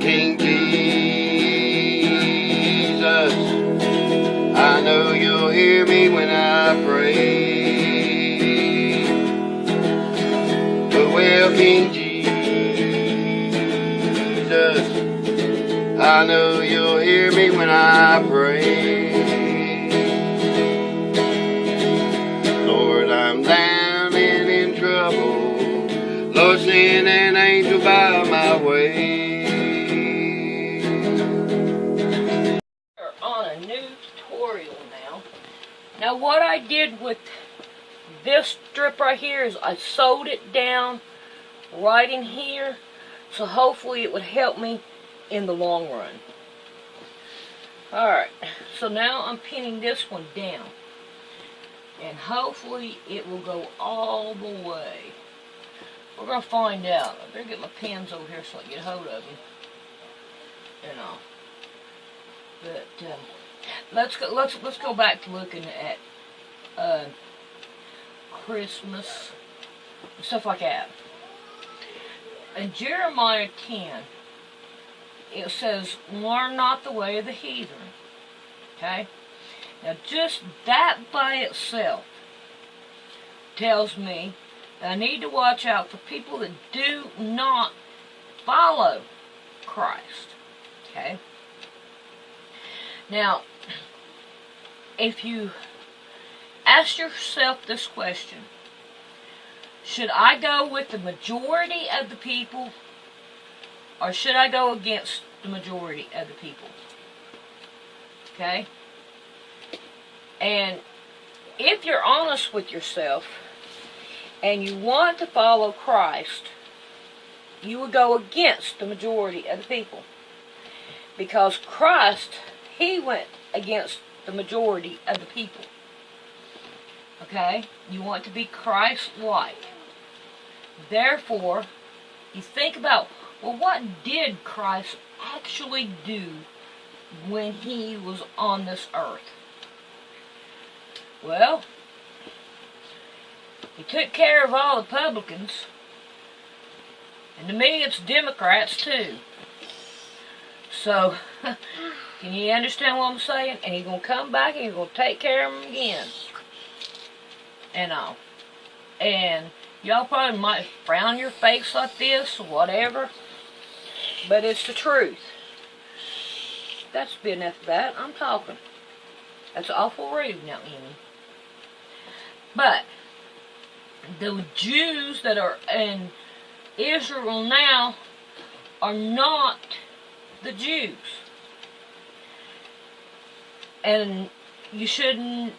King Jesus, I know you'll hear me when I pray. But well, King Jesus, I know you'll hear me when I pray. Lord, I'm down and in trouble. Lord, send an angel by my way. We're on a new tutorial now. Now what I did with this strip right here is I sewed it down right in here, so hopefully it would help me in the long run. Alright, so now I'm pinning this one down, and hopefully it will go all the way. We're going to find out. I better get my pins over here so I can get hold of them. You know. But let's go back to looking at Christmas and stuff like that. In Jeremiah 10, it says, "Learn not the way of the heathen." Okay? Now just that by itself tells me that I need to watch out for people that do not follow Christ. Okay? Now, if you ask yourself this question, should I go with the majority of the people, or should I go against the majority of the people? Okay? And if you're honest with yourself and you want to follow Christ, you will go against the majority of the people. Because Christ, He went against the majority of the people. Okay? You want to be Christ-like. Therefore, you think about, well, what did Christ actually do when He was on this earth? Well, He took care of all the publicans. And to me, it's Democrats, too. So, can you understand what I'm saying? And He's going to come back and He's going to take care of them again. And all. And y'all probably might frown your face like this or whatever. But it's the truth. That's been enough of that. I'm talking. That's awful rude now, Amy. But the Jews that are in Israel now are not the Jews. And you shouldn't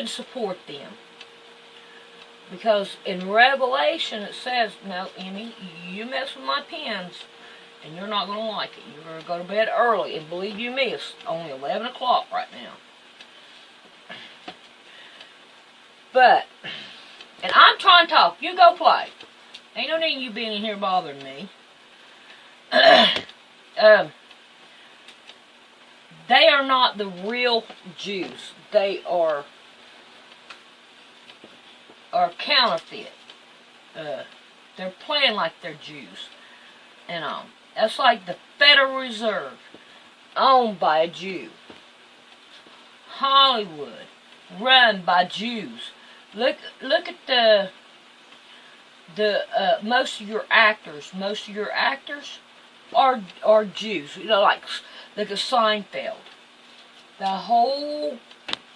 support them. Because in Revelation it says, no, Emmy, you mess with my pens and you're not going to like it. You're going to go to bed early. And believe you me, it's only 11 o'clock right now. But, and I'm trying to talk. You go play. Ain't no need you being in here bothering me. They are not the real Jews. They are counterfeit. They're playing like they're Jews. And that's like the Federal Reserve, owned by a Jew. Hollywood, run by Jews. Look at the most of your actors. Most of your actors are Jews. You know, like look at Seinfeld. The whole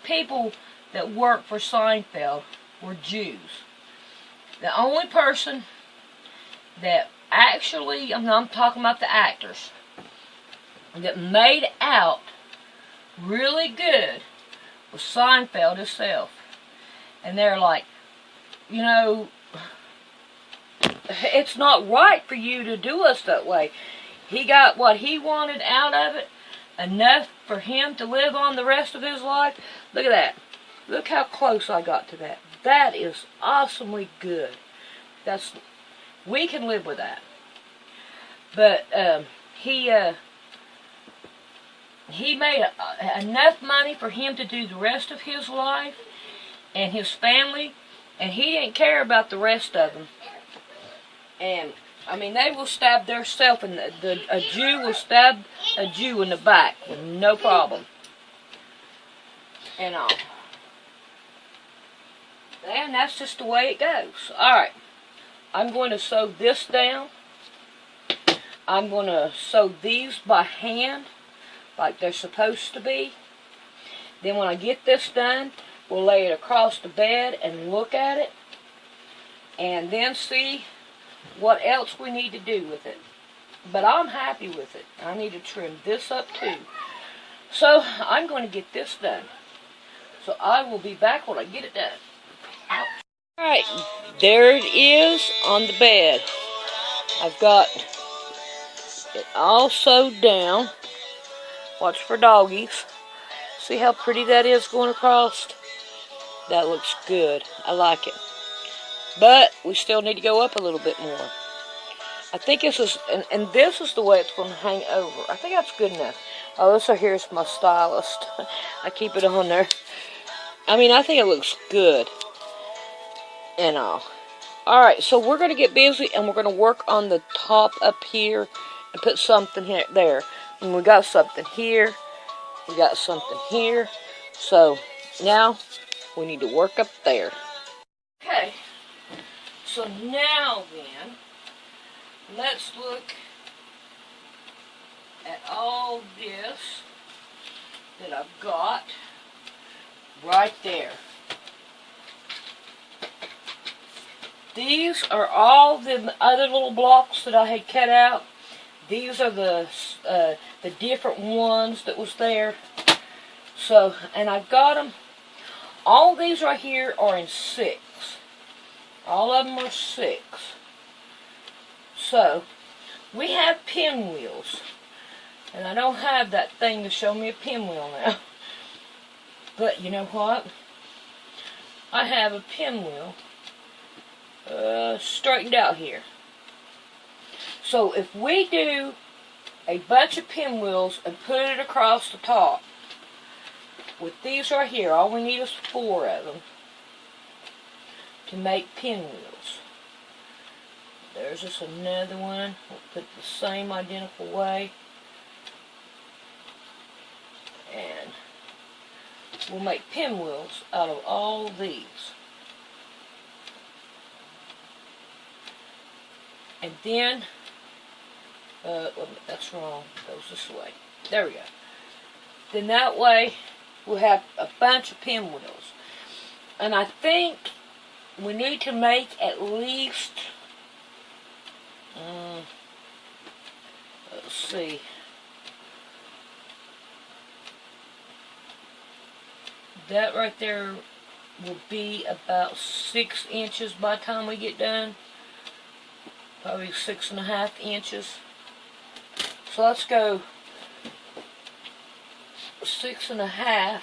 people that worked for Seinfeld were Jews. The only person that actually, I'm talking about the actors, that made out really good was Seinfeld himself. And they're like, you know, it's not right for you to do us that way. He got what he wanted out of it, enough for him to live on the rest of his life. Look at that. Look how close I got to that. That is awesomely good. We can live with that. But he made enough money for him to do the rest of his life and his family, and he didn't care about the rest of them. And I mean, they will stab theirself, and a Jew will stab a Jew in the back with no problem. And all. And that's just the way it goes. Alright. I'm going to sew this down. I'm going to sew these by hand, like they're supposed to be. Then when I get this done, we'll lay it across the bed and look at it. And then see what else we need to do with it. But I'm happy with it. I need to trim this up too. So I'm going to get this done. So I will be back when I get it done. Alright, there it is on the bed. I've got it all sewed down. Watch for doggies. See how pretty that is going across? That looks good. I like it. But we still need to go up a little bit more. I think this is, and this is the way it's going to hang over. I think that's good enough. Oh, this right here is my stylist. I keep it on there. I mean, I think it looks good. And all. Alright, so we're going to get busy and we're going to work on the top up here and put something here, there. And we got something here. We got something here. So, now we need to work up there. Okay. So now then, let's look at all this that I've got right there. These are all the other little blocks that I had cut out. These are the different ones that was there. So, and I've got them. All these right here are in 6. All of them are 6. So, we have pinwheels. And I don't have that thing to show me a pinwheel now. But you know what? I have a pinwheel straightened out here. So if we do a bunch of pinwheels and put it across the top, with these right here, all we need is 4 of them to make pinwheels. There's just another one. We'll put the same identical way. And we'll make pinwheels out of all these. And then, that's wrong, it goes this way. There we go. Then that way, we'll have a bunch of pinwheels. And I think we need to make at least, let's see. That right there will be about 6 inches by the time we get done. Probably 6.5 inches. So let's go 6.5.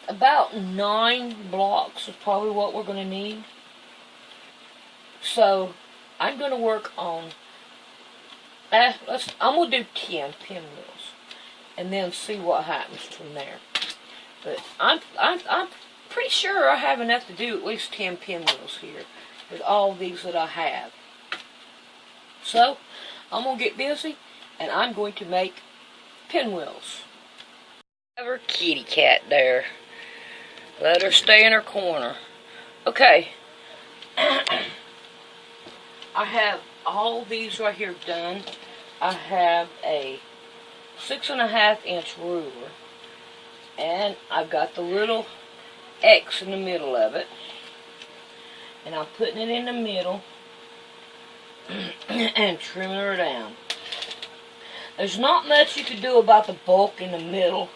About 9 blocks is probably what we're going to need. So I'm going to work on. I'm going to do 10 pinwheels, and then see what happens from there. But I'm pretty sure I have enough to do at least 10 pinwheels here with all these that I have. So, I'm going to get busy and I'm going to make pinwheels. Have her kitty cat there. Let her stay in her corner. Okay. I have all these right here done. I have a 6.5 inch ruler. And I've got the little X in the middle of it, and I'm putting it in the middle and trimming her down. There's not much you can do about the bulk in the middle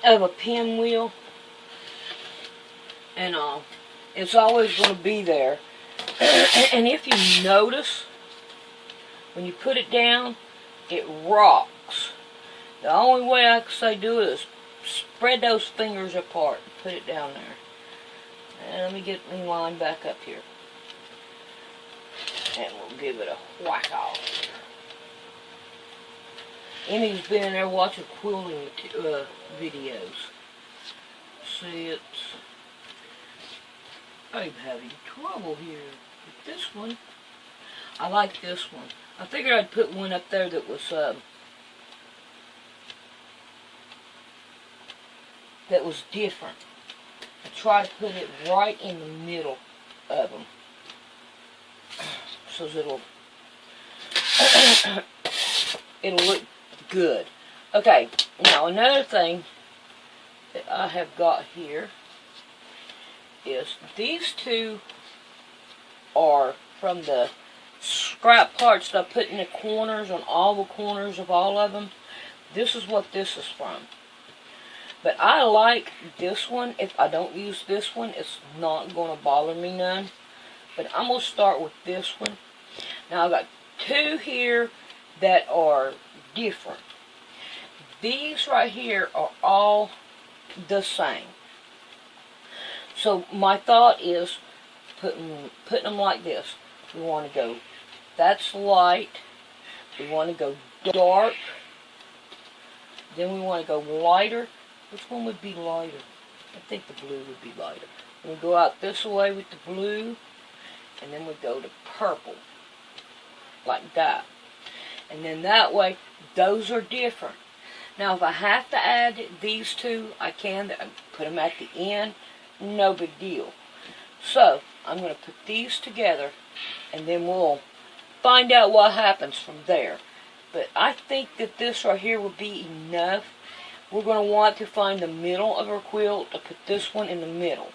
of a pinwheel, and it's always going to be there. And if you notice, when you put it down, it rocks. The only way I can say do it is spread those fingers apart and put it down there. And let me get me line back up here. And we'll give it a whack off. Emmy's been in there watching quilting videos. See, I'm having trouble here with this one. I like this one. I figured I'd put one up there that was different. I try to put it right in the middle of them, so it'll it'll look good. Okay, now another thing that I have got here is these two are from the scrap parts that I put in the corners, on all the corners of all of them. This is what this is from. But I like this one. If I don't use this one, it's not going to bother me none. But I'm going to start with this one. Now I've got two here that are different. These right here are all the same. So my thought is putting them like this. We want to go, that's light. We want to go dark. Then we want to go lighter. Which one would be lighter? I think the blue would be lighter. We go out this way with the blue, and then we go to purple, like that. And then that way, those are different. Now, if I have to add these two, I can. Put them at the end, no big deal. So, I'm going to put these together, and then we'll find out what happens from there. But I think that this right here will be enough. We're going to want to find the middle of our quilt to put this one in the middle.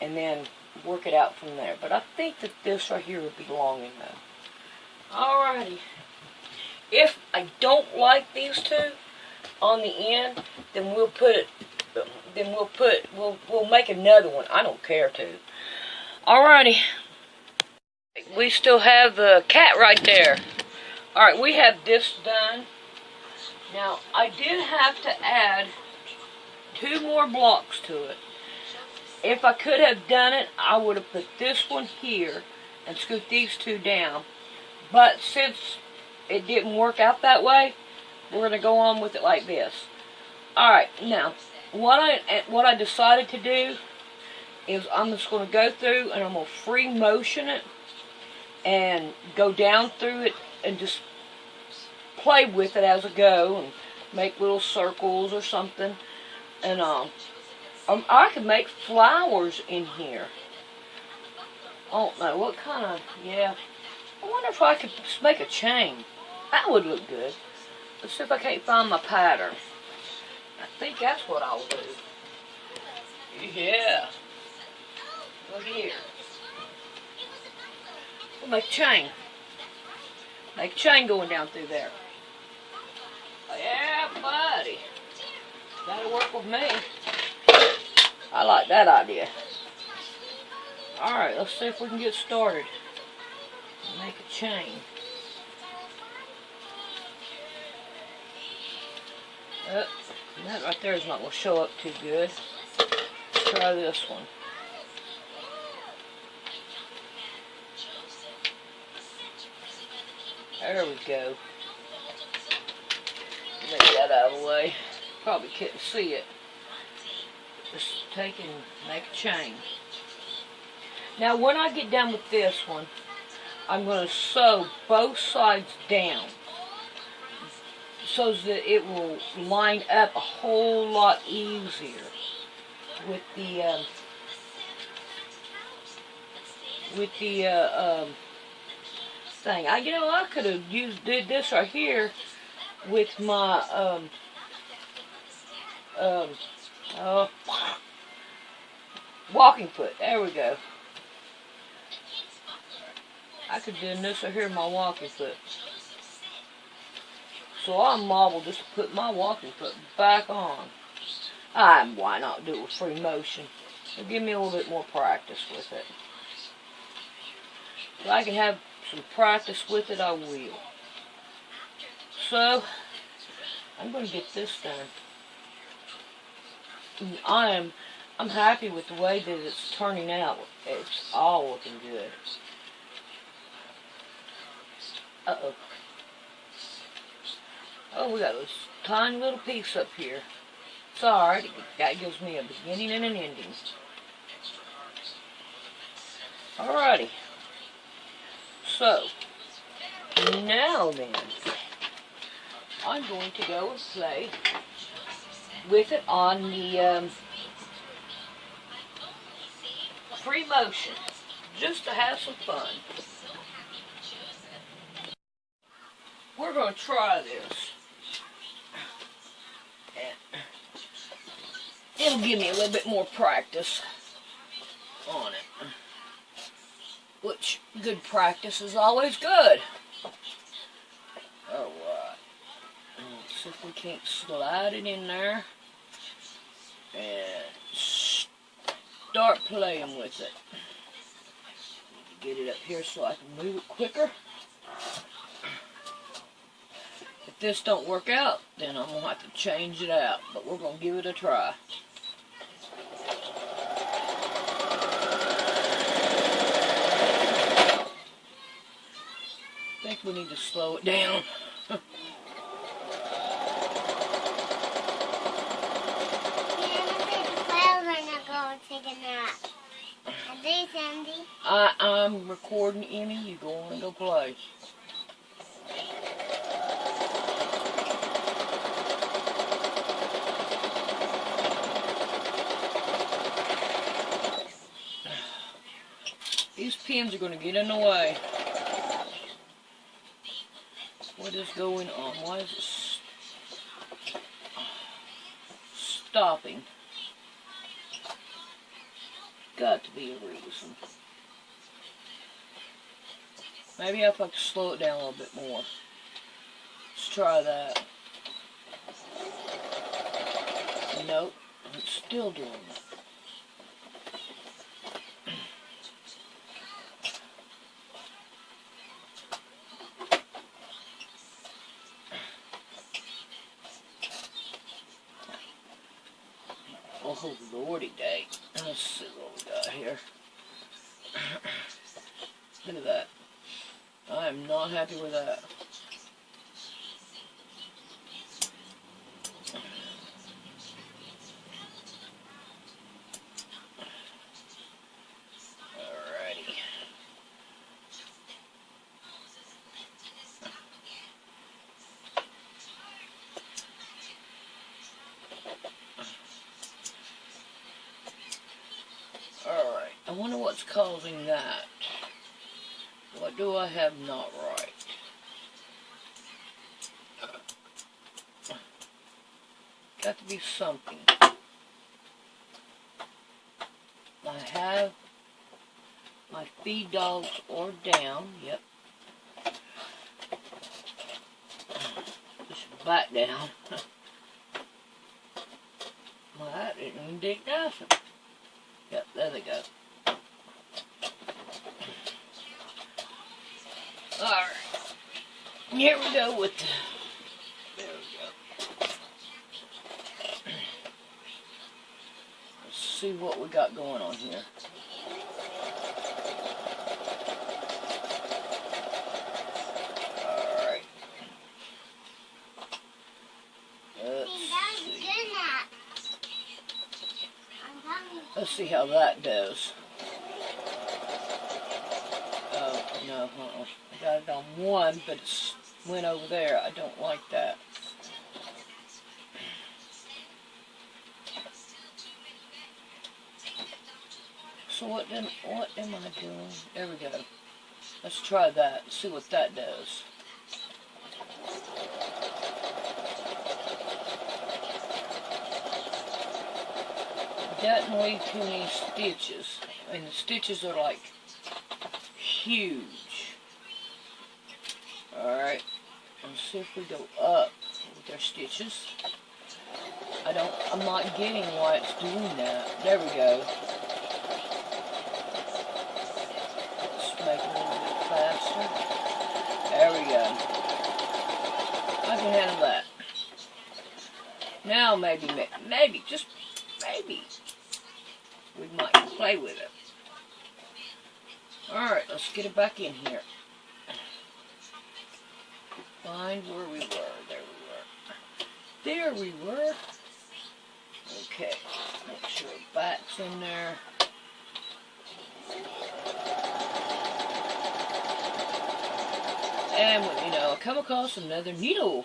And then work it out from there. But I think that this right here would be long enough. Alrighty. If I don't like these two on the end, then we'll make another one. I don't care to. Alrighty. We still have the cat right there. Alright, we have this done. Now, I did have to add 2 more blocks to it. If I could have done it, I would have put this one here and scoot these 2 down. But since it didn't work out that way, we're going to go on with it like this. Alright, now, what I decided to do is I'm just going to go through and I'm going to free motion it and go down through it and just play with it as I go and make little circles or something. And I could make flowers in here. I don't know what kind of, yeah. I wonder if I could just make a chain. That would look good. Let's see if I can't find my pattern. I think that's what I'll do. Yeah. Look here. We'll make a chain. Make a chain going down through there. Yeah, buddy. That'll work with me. I like that idea. Alright, let's see if we can get started. Make a chain. That right there is not going to show up too good. Let's try this one. There we go. Make that out of the way. Probably couldn't see it. Just take and make a chain. Now when I get done with this one, I'm going to sew both sides down so that it will line up a whole lot easier with the thing. I could have did this right here with my walking foot. There we go. I could do this right here, my walking foot. So I'm marble just to put my walking foot back on. Why not do it with free motion? It'll give me a little bit more practice with it. If I can have some practice with it, I will. So, I'm going to get this done. I'm happy with the way that it's turning out. It's all looking good. Uh-oh. Oh, we got this tiny little piece up here. It's alright. That gives me a beginning and an ending. Alrighty. So, now then, I'm going to go and play with it on the free motion, just to have some fun. We're going to try this. It'll give me a little bit more practice on it. Which, good practice is always good. Alright. Let's see if we can't slide it in there. And start playing with it. Get it up here so I can move it quicker. If this don't work out, then I'm going to have to change it out. But we're going to give it a try. I think we need to slow it down. I'm recording Emmy. You go on and go play. These pins are going to get in the way. What is going on? Why is it stopping? Got to be a reason. Maybe if I could slow it down a little bit more. Let's try that. Nope, it's still doing it. Oh, lordy day. Let's see what we got here. Look at that. I am not happy with that. Alrighty. Alright, I wonder what's causing that. What do I have not right? Got to be something. I have my feed dogs are down. Yep. Just back down. Well, that didn't even dig nothing. Yep, there they go. Alright. Here we go with the... There we go. Let's see what we got going on here. Alright. Let's see how that does. Oh, no, I got it on one, but it went over there. I don't like that. So what am I doing? There we go. Let's try that. See what that does. Doesn't leave too many stitches. I mean, the stitches are like huge. Alright, let's see if we go up with our stitches. I'm not getting why it's doing that. There we go. Let's make it a little bit faster. There we go. I can handle that. Now maybe, just maybe, we might play with it. Alright, let's get it back in here. Find where we were. There we were. Okay, make sure back's in there. And, you know, I come across another needle.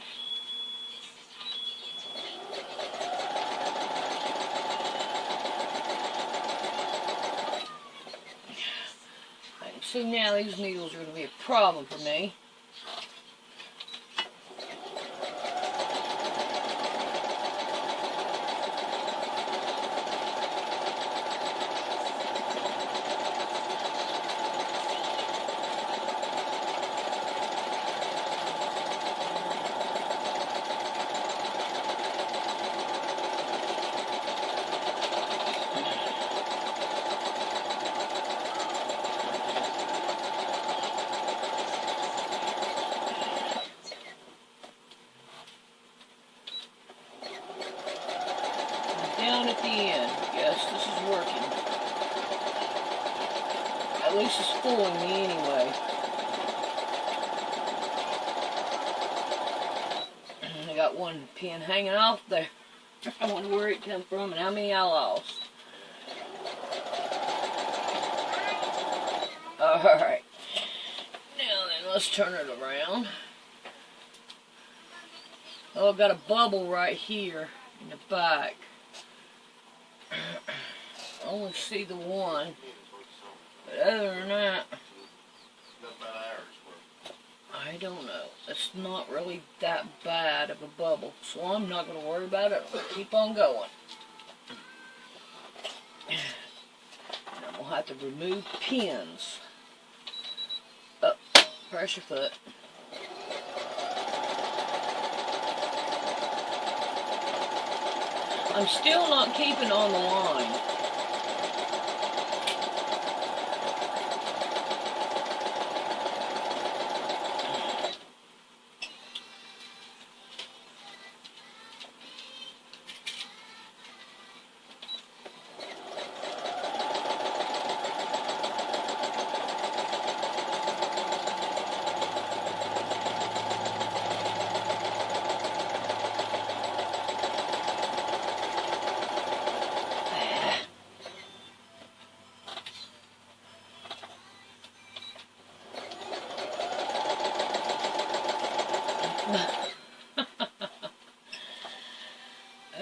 I can see now these needles are going to be a problem for me. Down at the end. Yes, this is working. At least it's fooling me anyway. I got one pin hanging off there. I wonder where it came from and how many I lost. Alright. Now then, let's turn it around. Oh, I've got a bubble right here in the back. I only see the one, but other than that, I don't know. It's not really that bad of a bubble, so I'm not going to worry about it. I'll keep on going. And I'm going to have to remove pins. Oh, press your foot. I'm still not keeping on the line.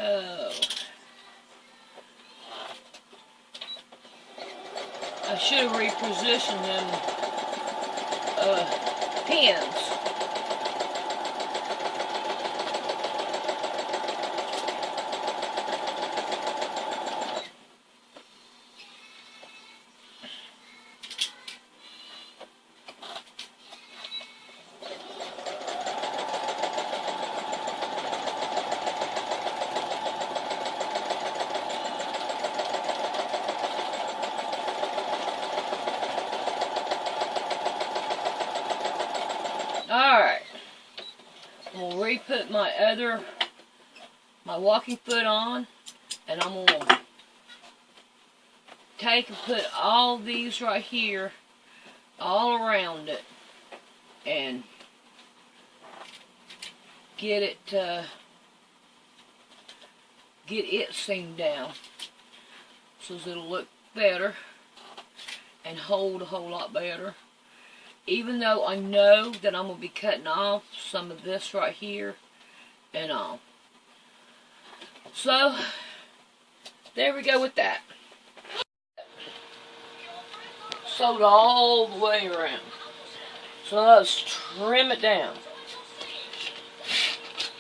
Oh. I should have repositioned them pins. Alright, we'll re-put my walking foot on, and I'm going to take and put all these right here, all around it, and get it seamed down, so it'll look better, and hold a whole lot better. Even though I know that I'm going to be cutting off some of this right here and all. So, there we go with that. Sewed all the way around. So let's trim it down.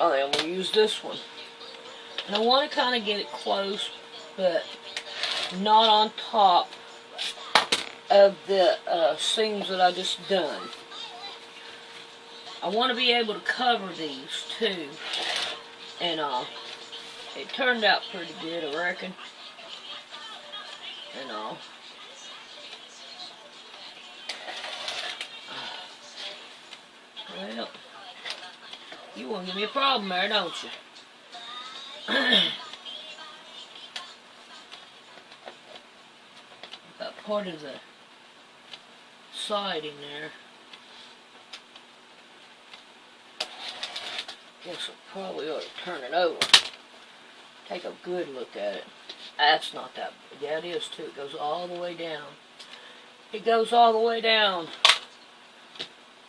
Oh, then we'll use this one. And I want to kind of get it close, but not on top of the seams that I just done. I want to be able to cover these too, and it turned out pretty good, I reckon, and well, you want to give me a problem there, don't you? Got part of the siding there. Guess I probably ought to turn it over. Take a good look at it. That's not that bad. Yeah, it is too. It goes all the way down. It goes all the way down.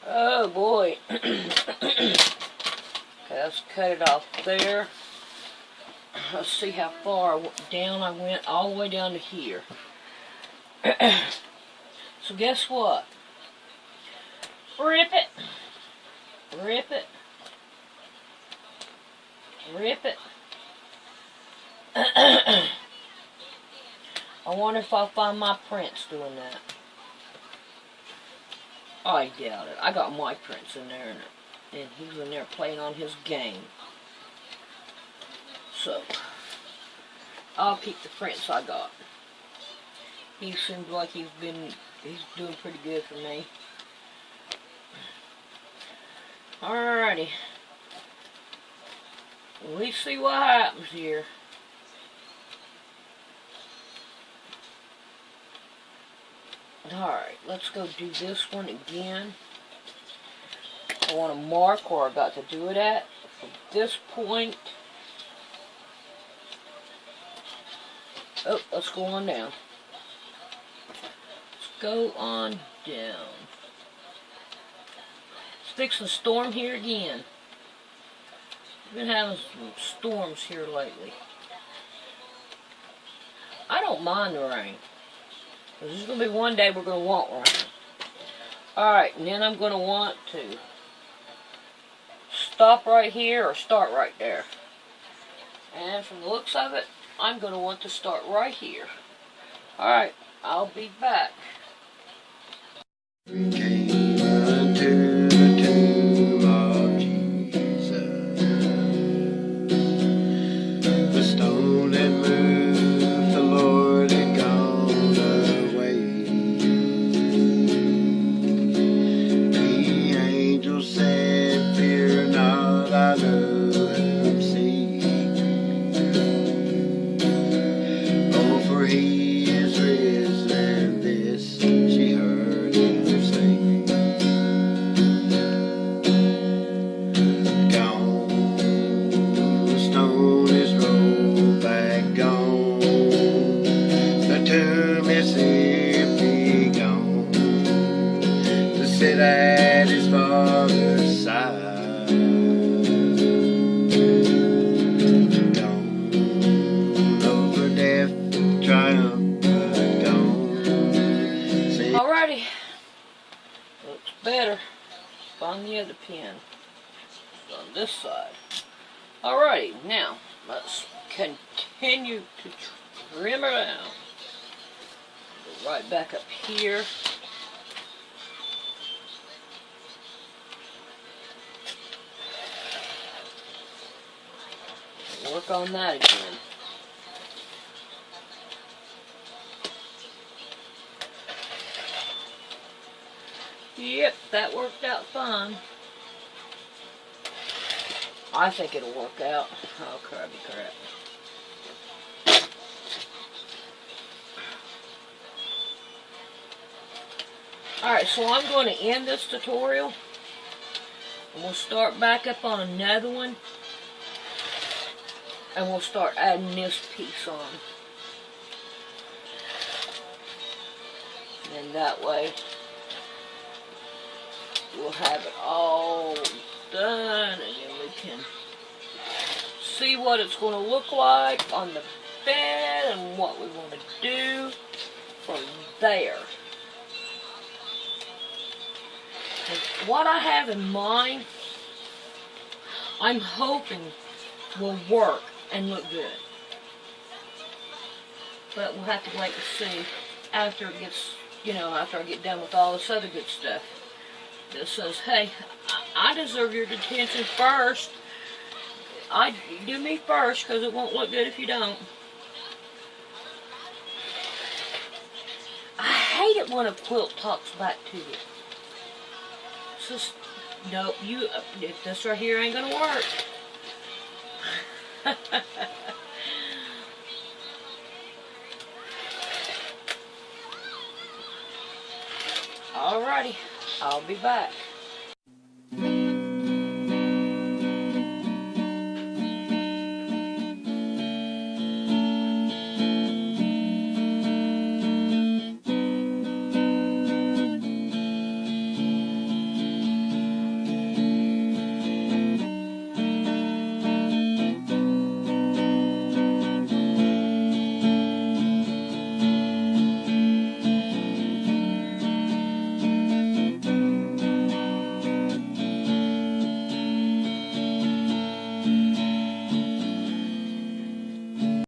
Oh boy. Okay, let's cut it off there. Let's see how far down I went, all the way down to here. So guess what? Rip it. Rip it. Rip it. I wonder if I'll find my prints doing that. I doubt it. I got my prints in there, and he was in there playing on his game. So, I'll keep the prints I got. He seems like he's doing pretty good for me. Alrighty. We see what happens here. Alright, let's go do this one again. I want to mark where I got to do it at. From this point. Oh, let's go on down. Let's go on down. It's fixing to storm here again. We've been having some storms here lately. I don't mind the rain. There's going to be one day we're going to want rain. Alright, and then I'm going to want to stop right here or start right there. And from the looks of it, I'm going to want to start right here. Alright, I'll be back. We came unto the tomb of Jesus. The stone had moved, the Lord had gone away. The angel said, "Fear not, I know whom seek. Oh, for he is risen." This she heard him sing. Gone, the stone is rolled back, gone. The tomb is empty, gone. To sit at his father's side. Gone, over death triumphant, gone. Alrighty. Looks better. Find the other pin. It's on this side. Alrighty, now let's continue to trim her down. Go right back up here. Work on that again. Yep, that worked out fine. I think it'll work out. Oh, crabby crap. Alright, so I'm going to end this tutorial. And we'll start back up on another one. And we'll start adding this piece on. And then that way, we'll have it all done, and then we can see what it's going to look like on the bed and what we want to do from there. And what I have in mind, I'm hoping will work and look good. But we'll have to wait to see after it gets, after I get done with all this other good stuff. That says, hey, I deserve your attention first. Do me first, because it won't look good if you don't. I hate it when a quilt talks back to you. It's just, no, this right here ain't gonna work. Alrighty, I'll be back.